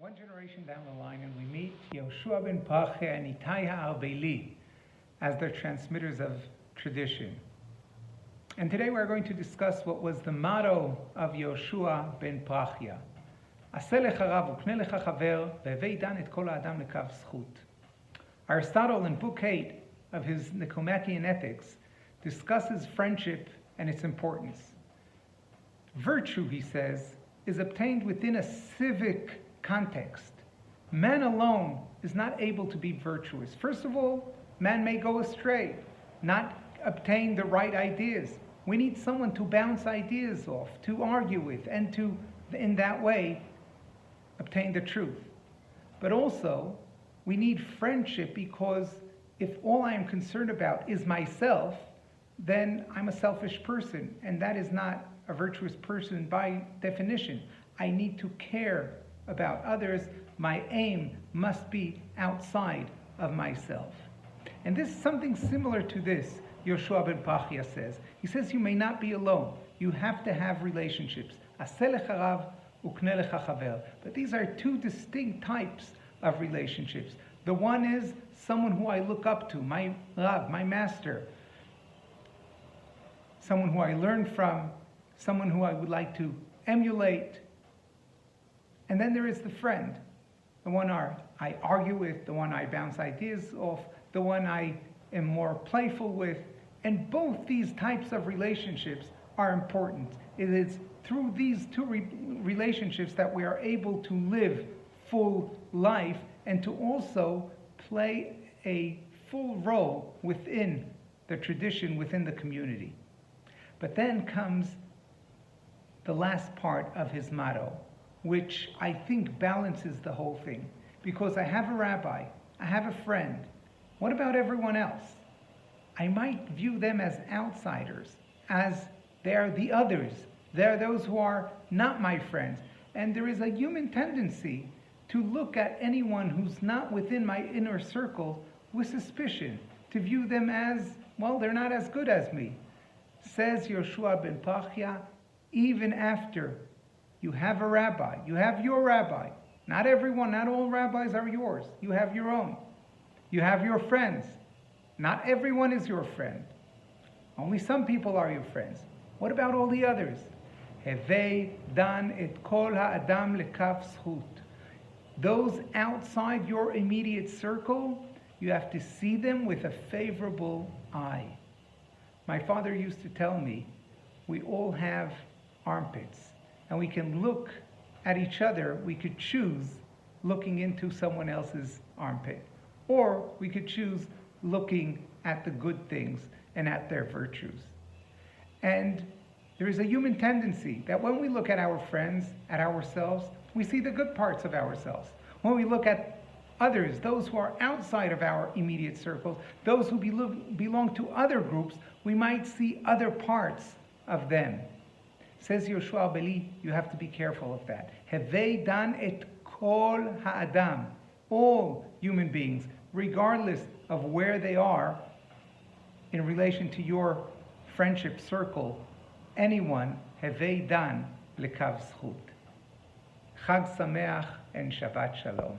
One generation down the line, and we meet Yoshua ben Pachia and Itai Ha'arbeli as their transmitters of tradition. And today we're going to discuss what was the motto of Yoshua ben Pachia. Aristotle, in Book 8 of his Nicomachean Ethics, discusses friendship and its importance. Virtue, he says, is obtained within a civic context. Man alone is not able to be virtuous. First of all, man may go astray, not obtain the right ideas. We need someone to bounce ideas off, to argue with, and to, in that way, obtain the truth. But also, we need friendship, because if all I am concerned about is myself, then I'm a selfish person, and that is not a virtuous person by definition. I need to care about others. My aim must be outside of myself. And this is something similar to this, Yoshua ben Pachia says. He says you may not be alone. You have to have relationships. But these are two distinct types of relationships. The one is someone who I look up to, my Rav, my master, someone who I learn from, someone who I would like to emulate. And then there is the friend, the one I argue with, the one I bounce ideas off, the one I am more playful with. And both these types of relationships are important. It is through these two relationships that we are able to live full life and to also play a full role within the tradition, within the community. But then comes the last part of his motto, which I think balances the whole thing. Because I have a rabbi, I have a friend. What about everyone else? I might view them as outsiders, as they are the others. They are those who are not my friends. And there is a human tendency to look at anyone who's not within my inner circle with suspicion, to view them as, well, they're not as good as me. Says Yoshua ben Pachia, even after you have a rabbi, you have your rabbi. Not everyone, not all rabbis are yours. You have your own. You have your friends. Not everyone is your friend. Only some people are your friends. What about all the others? Hevei dan et kol ha'adam lekaf zchut. Those outside your immediate circle, you have to see them with a favorable eye. My father used to tell me, we all have armpits, and we can look at each other. We could choose looking into someone else's armpit, or we could choose looking at the good things and at their virtues. And there is a human tendency that when we look at our friends, at ourselves, we see the good parts of ourselves. When we look at others, those who are outside of our immediate circles, those who belong to other groups, we might see other parts of them. Says Yoshua Beli, you have to be careful of that. Hevei dan et kol ha'adam. All human beings, regardless of where they are in relation to your friendship circle, anyone, hevei dan lekav zchut. Chag Sameach and Shabbat Shalom.